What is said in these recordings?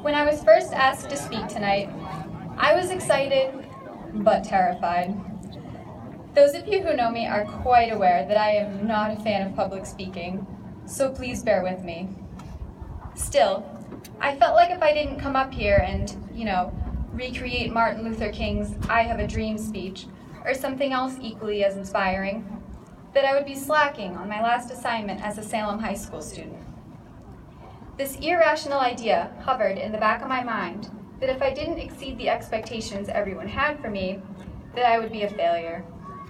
When I was first asked to speak tonight, I was excited but terrified. Those of you who know me are quite aware that I am not a fan of public speaking, so please bear with me. Still, I felt like if I didn't come up here and, recreate Martin Luther King's I Have a Dream speech, or something else equally as inspiring, that I would be slacking on my last assignment as a Salem High School student. This irrational idea hovered in the back of my mind that if I didn't exceed the expectations everyone had for me, that I would be a failure,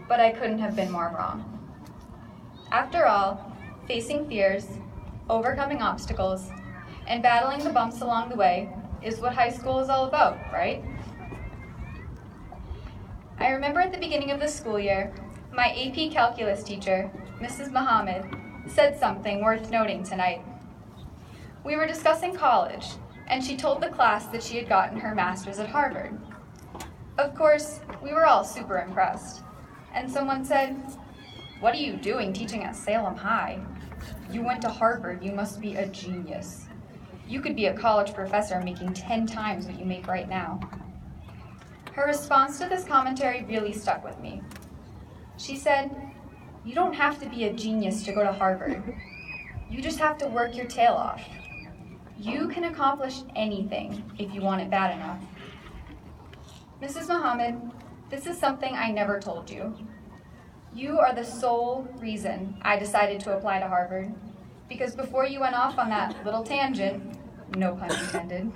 but I couldn't have been more wrong. After all, facing fears, overcoming obstacles, and battling the bumps along the way is what high school is all about, right? I remember at the beginning of the school year, my AP Calculus teacher, Mrs. Muhammad, said something worth noting tonight. We were discussing college, and she told the class that she had gotten her master's at Harvard. Of course, we were all super impressed, and someone said, "What are you doing teaching at Salem High? You went to Harvard, you must be a genius. You could be a college professor making 10 times what you make right now." Her response to this commentary really stuck with me. She said, "You don't have to be a genius to go to Harvard. You just have to work your tail off. You can accomplish anything if you want it bad enough." Mrs. Muhammad, this is something I never told you. You are the sole reason I decided to apply to Harvard, because before you went off on that little tangent, no pun intended,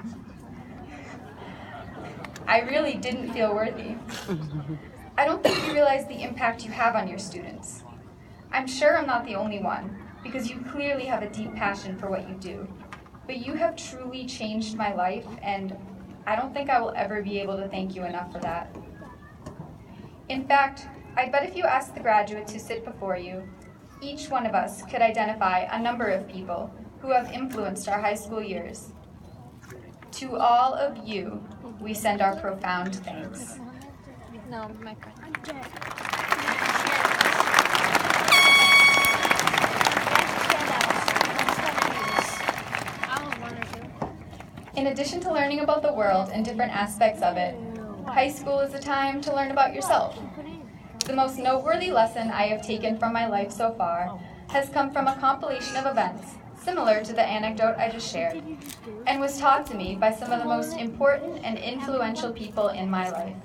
I really didn't feel worthy. I don't think you realize the impact you have on your students. I'm sure I'm not the only one, because you clearly have a deep passion for what you do. But you have truly changed my life, and I don't think I will ever be able to thank you enough for that. In fact, I bet if you asked the graduates who sit before you, each one of us could identify a number of people who have influenced our high school years. To all of you, we send our profound thanks. No, my friend. In addition to learning about the world and different aspects of it, high school is a time to learn about yourself. The most noteworthy lesson I have taken from my life so far has come from a compilation of events similar to the anecdote I just shared, and was taught to me by some of the most important and influential people in my life.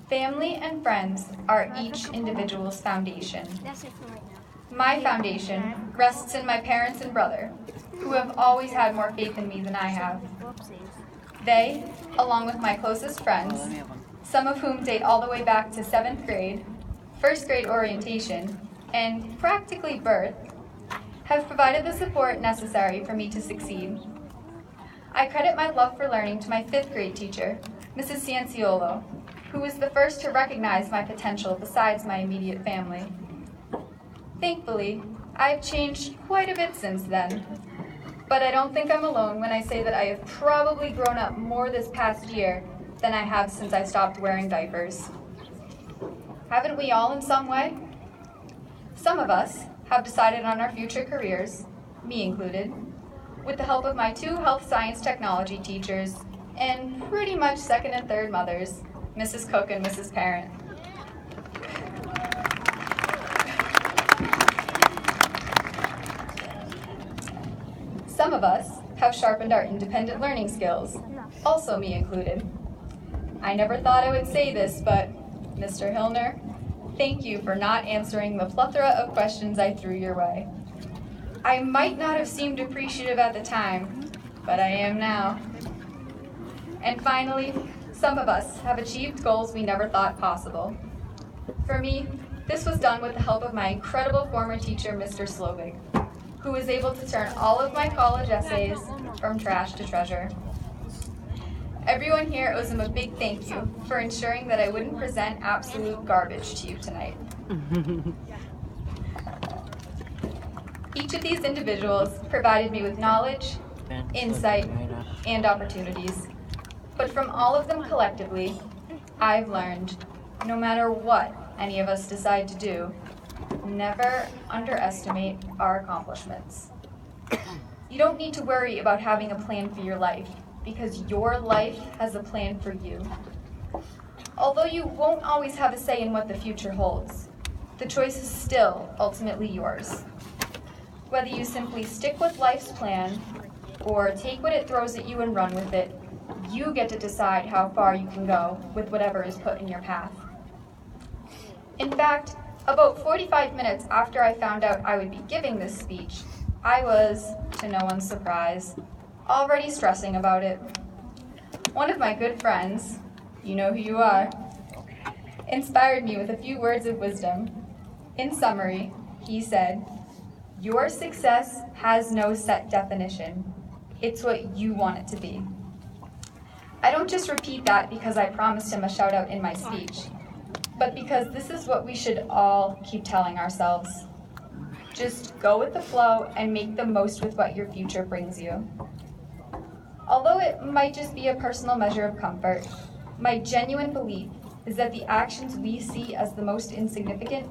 Family and friends are each individual's foundation. My foundation rests in my parents and brother, who have always had more faith in me than I have. They, along with my closest friends, some of whom date all the way back to 7th grade, 1st grade orientation, and practically birth, have provided the support necessary for me to succeed. I credit my love for learning to my 5th grade teacher, Mrs. Cianciolo, who was the first to recognize my potential besides my immediate family. Thankfully, I've changed quite a bit since then, but I don't think I'm alone when I say that I have probably grown up more this past year than I have since I stopped wearing diapers. Haven't we all in some way? Some of us have decided on our future careers, me included, with the help of my 2 health science technology teachers and pretty much second and third mothers, Mrs. Cook and Mrs. Parent. Some of us have sharpened our independent learning skills, also me included. I never thought I would say this, but Mr. Hillner, thank you for not answering the plethora of questions I threw your way. I might not have seemed appreciative at the time, but I am now. And finally, some of us have achieved goals we never thought possible. For me, this was done with the help of my incredible former teacher, Mr. Slovik, who was able to turn all of my college essays from trash to treasure. Everyone here owes him a big thank you for ensuring that I wouldn't present absolute garbage to you tonight. Each of these individuals provided me with knowledge, insight, and opportunities. But from all of them collectively, I've learned, no matter what any of us decide to do, never underestimate our accomplishments. You don't need to worry about having a plan for your life, because your life has a plan for you. Although you won't always have a say in what the future holds, the choice is still ultimately yours. Whether you simply stick with life's plan or take what it throws at you and run with it, you get to decide how far you can go with whatever is put in your path. In fact, about 45 minutes after I found out I would be giving this speech, I was, to no one's surprise, already stressing about it. One of my good friends, you know who you are, inspired me with a few words of wisdom. In summary, he said, "Your success has no set definition. It's what you want it to be." I don't just repeat that because I promised him a shout out in my speech, but because this is what we should all keep telling ourselves. Just go with the flow and make the most with what your future brings you. Although it might just be a personal measure of comfort, my genuine belief is that the actions we see as the most insignificant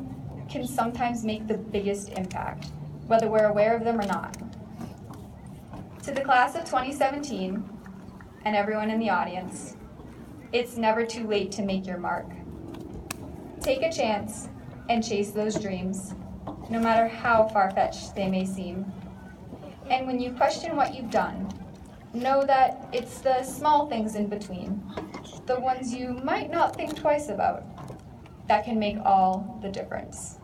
can sometimes make the biggest impact, whether we're aware of them or not. To the class of 2017, and everyone in the audience, it's never too late to make your mark. Take a chance and chase those dreams, no matter how far-fetched they may seem. And when you question what you've done, know that it's the small things in between, the ones you might not think twice about, that can make all the difference.